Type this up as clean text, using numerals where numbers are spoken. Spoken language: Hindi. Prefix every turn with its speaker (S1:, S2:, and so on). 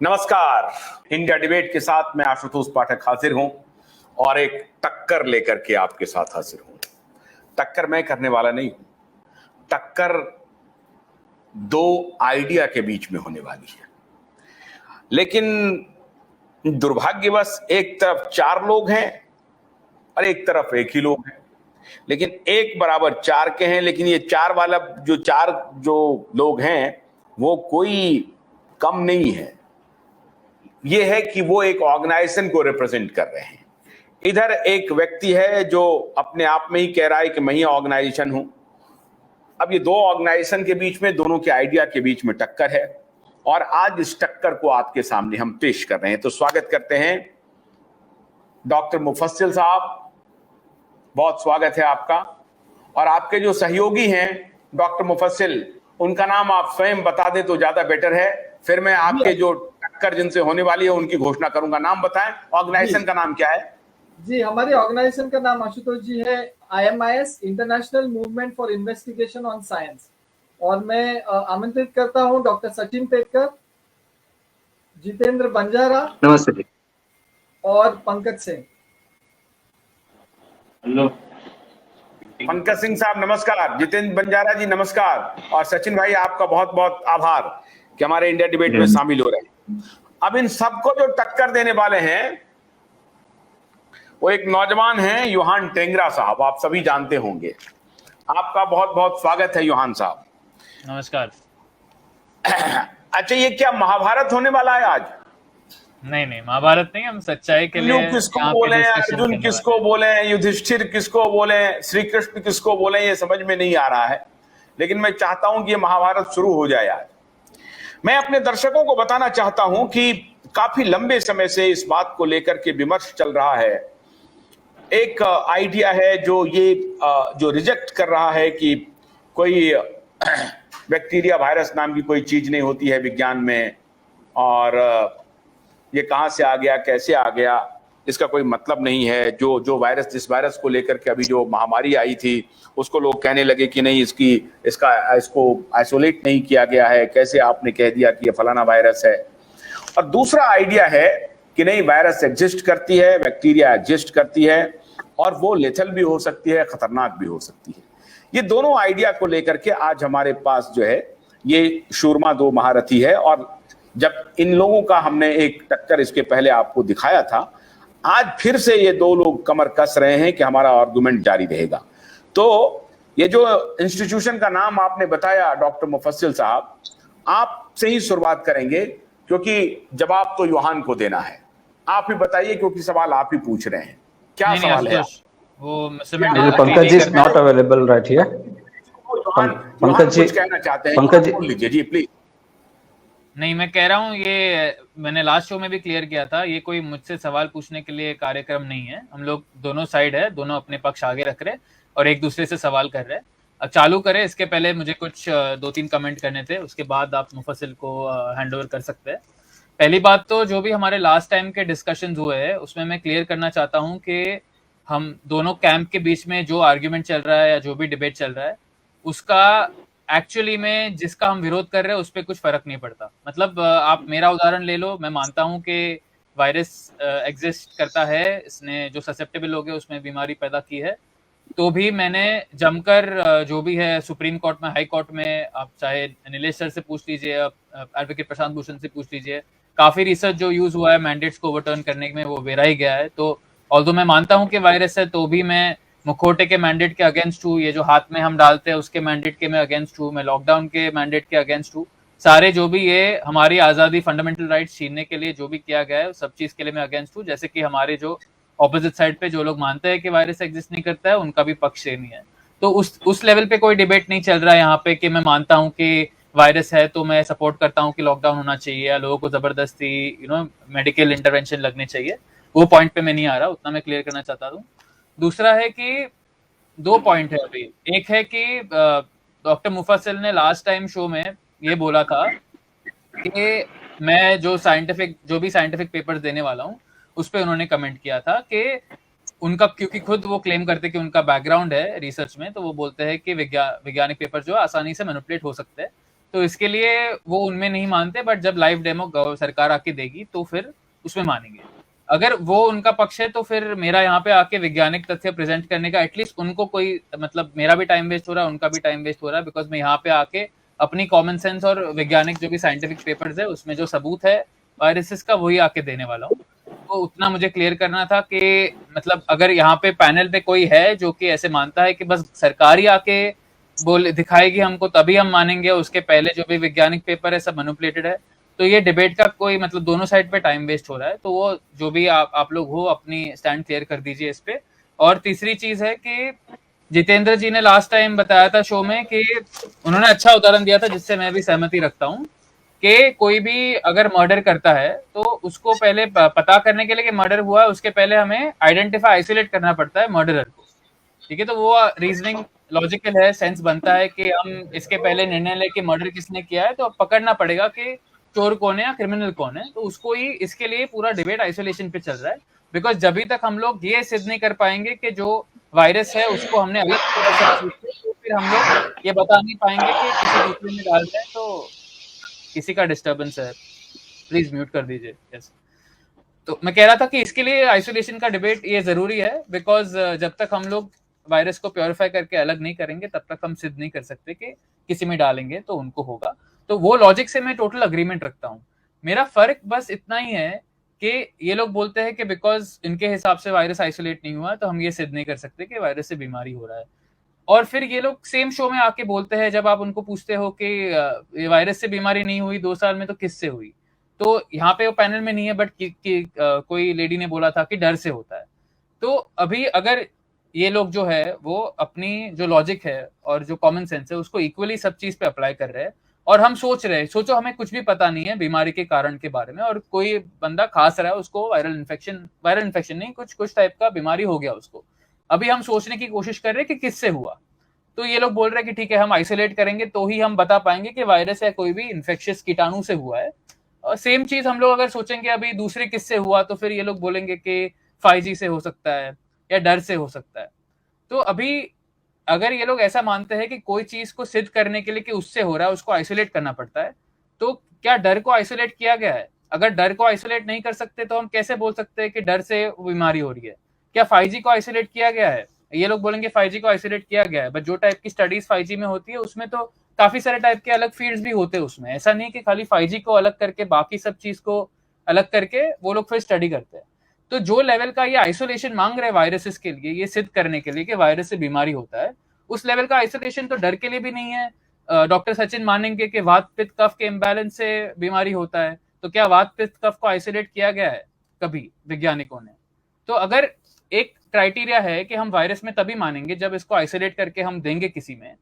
S1: नमस्कार। इंडिया डिबेट के साथ मैं आशुतोष पाठक हाजिर हूं और एक टक्कर लेकर के आपके साथ हाजिर हूं। टक्कर मैं करने वाला नहीं हूं, टक्कर दो आइडिया के बीच में होने वाली है। लेकिन दुर्भाग्यवश एक तरफ चार लोग हैं और एक तरफ एक ही लोग हैं, लेकिन एक बराबर चार के हैं। लेकिन ये चार वाला जो लोग हैं वो कोई कम नहीं है। ये है कि वो एक ऑर्गेनाइजेशन को रिप्रेजेंट कर रहे हैं। इधर एक व्यक्ति है जो अपने आप में ही कह रहा है कि मैं ही ऑर्गेनाइजेशन हूं। अब ये दो ऑर्गेनाइजेशन के बीच में, दोनों के आइडिया के बीच में टक्कर है और आज इस टक्कर को आपके सामने हम पेश कर रहे हैं। तो स्वागत करते हैं डॉक्टर मुफस्सिल साहब, बहुत स्वागत है आपका। और आपके जो सहयोगी हैं डॉक्टर मुफस्सिल, उनका नाम आप स्वयं बता दें तो ज्यादा बेटर है, फिर मैं आपके जो टक्कर जिनसे होने वाली है उनकी घोषणा करूंगा। नाम बताएं, ऑर्गेनाइजेशन का नाम क्या है?
S2: जी, हमारी ऑर्गेनाइजेशन का नाम आशुतोष जी है IMIS, international movement for investigation on science. और मैं आमंत्रित करता हूं डॉक्टर सचिन पेटकर, जितेंद्र बंजारा,
S3: नमस्ते जी,
S2: और पंकज सिंह।
S3: हेलो
S1: पंकज सिंह साहब नमस्कार, जितेंद्र बंजारा जी नमस्कार, और सचिन भाई आपका बहुत बहुत आभार कि हमारे इंडिया डिबेट में शामिल हो रहे हैं। अब इन सबको जो टक्कर देने वाले हैं वो एक नौजवान हैं, योहान टेंगरा साहब, आप सभी जानते होंगे। आपका बहुत बहुत स्वागत है योहान साहब।
S4: नमस्कार।
S1: अच्छा, ये क्या महाभारत होने वाला है आज?
S4: नहीं, महाभारत नहीं, हम सच्चाई के लिए
S1: किसको बोले, अर्जुन किसको बोले, युधिष्ठिर किसको बोले, श्री कृष्ण किसको बोले, ये समझ में नहीं आ रहा है। लेकिन मैं चाहता हूं कि ये महाभारत शुरू हो जाए आज। मैं अपने दर्शकों को बताना चाहता हूं कि काफी लंबे समय से इस बात को लेकर के विमर्श चल रहा है। एक आइडिया है जो रिजेक्ट कर रहा है कि कोई बैक्टीरिया वायरस नाम की कोई चीज नहीं होती है विज्ञान में, और ये कहां से आ गया, कैसे आ गया, इसका कोई मतलब नहीं है। जिस वायरस को लेकर के अभी जो महामारी आई थी उसको लोग कहने लगे कि नहीं, इसको आइसोलेट नहीं किया गया है, कैसे आपने कह दिया कि ये फलाना वायरस है। और दूसरा आइडिया है कि नहीं, वायरस एग्जिस्ट करती है, बैक्टीरिया एग्जिस्ट करती है, और वो लेथल भी हो सकती है, खतरनाक भी हो सकती है। ये दोनों आइडिया को लेकर के आज हमारे पास जो है ये शूरमा दो महारथी है। और जब इन लोगों का हमने एक टक्कर इसके पहले आपको दिखाया था, आज फिर से ये दो लोग कमर कस रहे हैं कि हमारा आर्गुमेंट जारी रहेगा। तो ये जो इंस्टीट्यूशन का नाम आपने बताया डॉक्टर मुफस्सिल साहब, आपसे ही शुरुआत करेंगे क्योंकि जवाब तो योहान को देना है। आप ही बताइए, क्योंकि सवाल आप ही पूछ रहे हैं। क्या सवाल है?
S4: वो
S3: Pankaj ji is not available right here. Pankaj ji
S1: कहना चाहते हैं,
S3: पंकज जी
S1: बोल लीजिए जी प्लीज।
S4: नहीं, मैं कह रहा हूँ, ये मैंने लास्ट शो में भी क्लियर किया था, ये कोई मुझसे सवाल पूछने के लिए कार्यक्रम नहीं है। हम लोग दोनों साइड है, दोनों अपने पक्ष आगे रख रहे और एक दूसरे से सवाल कर रहे हैं। अब चालू करें, इसके पहले मुझे कुछ 2-3 कमेंट करने थे, उसके बाद आप मुफस्सिल को हैंड ओवर कर सकते हैं। पहली बात तो जो भी हमारे लास्ट टाइम के डिस्कशन हुए हैं उसमें मैं क्लियर करना चाहता हूँ कि हम दोनों कैंप के बीच में जो आर्ग्यूमेंट चल रहा है या जो भी डिबेट चल रहा है उसका एक्चुअली में जिसका हम विरोध कर रहे हैं उस पर कुछ फर्क नहीं पड़ता। मतलब आप मेरा उदाहरण ले लो, मैं मानता हूं कि वायरस एग्जिस्ट करता है, इसने जो ससेप्टेबल लोग हैं उसमें बीमारी पैदा की है, तो भी मैंने जमकर जो भी है सुप्रीम कोर्ट में, हाई कोर्ट में, आप चाहे नीलेश सर से पूछ लीजिए, एडवोकेट प्रशांत भूषण से पूछ लीजिए, काफी रिसर्च जो यूज हुआ है मैंडेट्स को ओवरटर्न करने में वो वेरा ही गया है। तो ऑल्दो मैं मानता हूं कि वायरस है, तो भी मैं मुखौटे के मैंडेट के अगेंस्ट हूँ, ये जो हाथ में हम डालते हैं उसके मैंडेट के मैं अगेंस्ट हूँ, मैं लॉकडाउन के मैंडेट के अगेंस्ट हूँ। सारे जो भी ये हमारी आजादी, फंडामेंटल राइट्स छीनने के लिए जो भी किया गया है सब चीज के लिए मैं अगेंस्ट हूँ। जैसे कि हमारे जो ऑपोजिट साइड पे जो लोग मानते हैं कि वायरस एग्जिस्ट नहीं करता है उनका भी पक्ष सेम ही है। तो उस लेवल पे कोई डिबेट नहीं चल रहा है यहाँ पे कि मैं मानता हूँ कि वायरस है तो मैं सपोर्ट करता हूँ कि लॉकडाउन होना चाहिए या लोगों को जबरदस्ती मेडिकल इंटरवेंशन लगने चाहिए। वो पॉइंट पे मैं नहीं आ रहा, उतना मैं क्लियर करना चाहता हूँ। दूसरा है कि 2 पॉइंट है अभी। एक है कि डॉक्टर मुफस्सिल ने लास्ट टाइम शो में ये बोला था कि मैं जो भी साइंटिफिक पेपर्स देने वाला हूँ उस पर उन्होंने कमेंट किया था कि उनका, क्योंकि खुद वो क्लेम करते कि उनका बैकग्राउंड है रिसर्च में, तो वो बोलते हैं कि वैज्ञानिक पेपर जो है आसानी से मैनिपुलेट हो सकते हैं। तो इसके लिए वो उनमें नहीं मानते, बट जब लाइव डेमो सरकार आके देगी तो फिर उसमें मानेंगे। अगर वो उनका पक्ष है तो फिर मेरा यहाँ पे आके वैज्ञानिक तथ्य प्रेजेंट करने का एटलीस्ट उनको कोई मतलब, मेरा भी टाइम वेस्ट हो रहा है, उनका भी टाइम वेस्ट हो रहा है, बिकॉज मैं यहाँ पे आके अपनी कॉमन सेंस और वैज्ञानिक जो भी साइंटिफिक पेपर्स है उसमें जो सबूत है वायरसेस का वही आके देने वाला हूँ। तो उतना मुझे क्लियर करना था कि मतलब अगर यहाँ पे पैनल पे कोई है जो कि ऐसे मानता है कि बस सरकार ही आके बोल दिखाएगी हमको तभी हम मानेंगे, उसके पहले जो भी वैज्ञानिक पेपर है सब मैनिपुलेटेड है, तो ये डिबेट का कोई मतलब दोनों साइड पे टाइम वेस्ट हो रहा है। तो वो जो भी आप लोग हो अपनी स्टैंड क्लियर कर दीजिए इस पे। और तीसरी चीज है कि जितेंद्र जी ने लास्ट टाइम बताया था शो में कि उन्होंने अच्छा उदाहरण दिया था जिससे मैं भी सहमति रखता हूँ कि कोई भी अगर मर्डर करता है तो उसको पहले पता करने के लिए कि मर्डर हुआ है उसके पहले हमें आइडेंटिफाई आइसोलेट करना पड़ता है मर्डरर को, ठीक है। तो वो रीजनिंग लॉजिकल है, सेंस बनता है कि हम इसके पहले निर्णय लें कि मर्डर किसने किया है तो पकड़ना पड़ेगा कि चोर कौन है या क्रिमिनल कौन है। तो उसको ही इसके लिए पूरा डिबेट आइसोलेशन पे चल रहा है, बिकॉज जब तक हम लोग ये सिद्ध नहीं कर पाएंगे कि जो वायरस है उसको हमने अलग तो फिर हम लोग ये बता नहीं पाएंगे कि किसी दूसरे में डाल रहे हैं। तो किसी का डिस्टर्बेंस है, प्लीज म्यूट कर दीजिए। यस, तो मैं कह रहा था कि इसके लिए आइसोलेशन का डिबेट ये जरूरी है, बिकॉज जब तक हम लोग वायरस को प्योरीफाई करके अलग नहीं करेंगे तब तक हम सिद्ध नहीं कर सकते कि किसी में डालेंगे तो उनको होगा। तो वो लॉजिक से मैं टोटल अग्रीमेंट रखता हूँ। मेरा फर्क बस इतना ही है कि ये लोग बोलते हैं कि बिकॉज इनके हिसाब से वायरस आइसोलेट नहीं हुआ तो हम ये सिद्ध नहीं कर सकते कि वायरस से बीमारी हो रहा है। और फिर ये लोग सेम शो में आके बोलते हैं जब आप उनको पूछते हो कि ये वायरस से बीमारी नहीं हुई 2 साल में तो किससे हुई, तो यहाँ पे वो पैनल में नहीं है बट कोई लेडी ने बोला था कि डर से होता है। तो अभी अगर ये लोग जो है वो अपनी जो लॉजिक है और जो कॉमन सेंस है उसको इक्वली सब चीज पे अप्लाई कर रहे हैं और हम सोच रहे हैं, सोचो हमें कुछ भी पता नहीं है बीमारी के कारण के बारे में और कोई बंदा खांस रहा है, उसको वायरल इन्फेक्शन नहीं कुछ टाइप का बीमारी हो गया उसको, अभी हम सोचने की कोशिश कर रहे हैं कि किससे हुआ। तो ये लोग बोल रहे हैं कि ठीक है हम आइसोलेट करेंगे तो ही हम बता पाएंगे कि वायरस या कोई भी इन्फेक्शियस कीटाणु से हुआ है। और सेम चीज हम लोग अगर सोचेंगे अभी दूसरे किससे हुआ तो फिर ये लोग बोलेंगे कि 5G से हो सकता है या डर से हो सकता है। तो अभी अगर ये लोग ऐसा मानते हैं कि कोई चीज को सिद्ध करने के लिए कि उससे हो रहा है उसको आइसोलेट करना पड़ता है, तो क्या डर को आइसोलेट किया गया है? अगर डर को आइसोलेट नहीं कर सकते तो हम कैसे बोल सकते हैं कि डर से बीमारी हो रही है? क्या 5G को आइसोलेट किया गया है? ये लोग बोलेंगे 5G को आइसोलेट किया गया है, बट जो टाइप की स्टडीज 5G में होती है उसमें तो काफी सारे टाइप के अलग फील्ड्स भी होते हैं उसमें, ऐसा नहीं कि खाली 5G को अलग करके बाकी सब चीज को अलग करके वो लोग फिर स्टडी करते हैं। तो जो लेवल का ये आइसोलेशन मांग रहे हैं वायरसेस के लिए, ये सिद्ध करने के लिए कि वायरस से बीमारी होता है, उस लेवल का आइसोलेशन तो डर के लिए भी नहीं है। डॉक्टर सचिन मानेंगे कि वात पित्त कफ के इम्बैलेंस से बीमारी होता है, तो क्या वात पित्त कफ को आइसोलेट किया गया है कभी वैज्ञानिकों ने? तो अगर एक क्राइटेरिया है कि हम वायरस में तभी मानेंगे जब इसको आइसोलेट करके हम देंगे किसी में,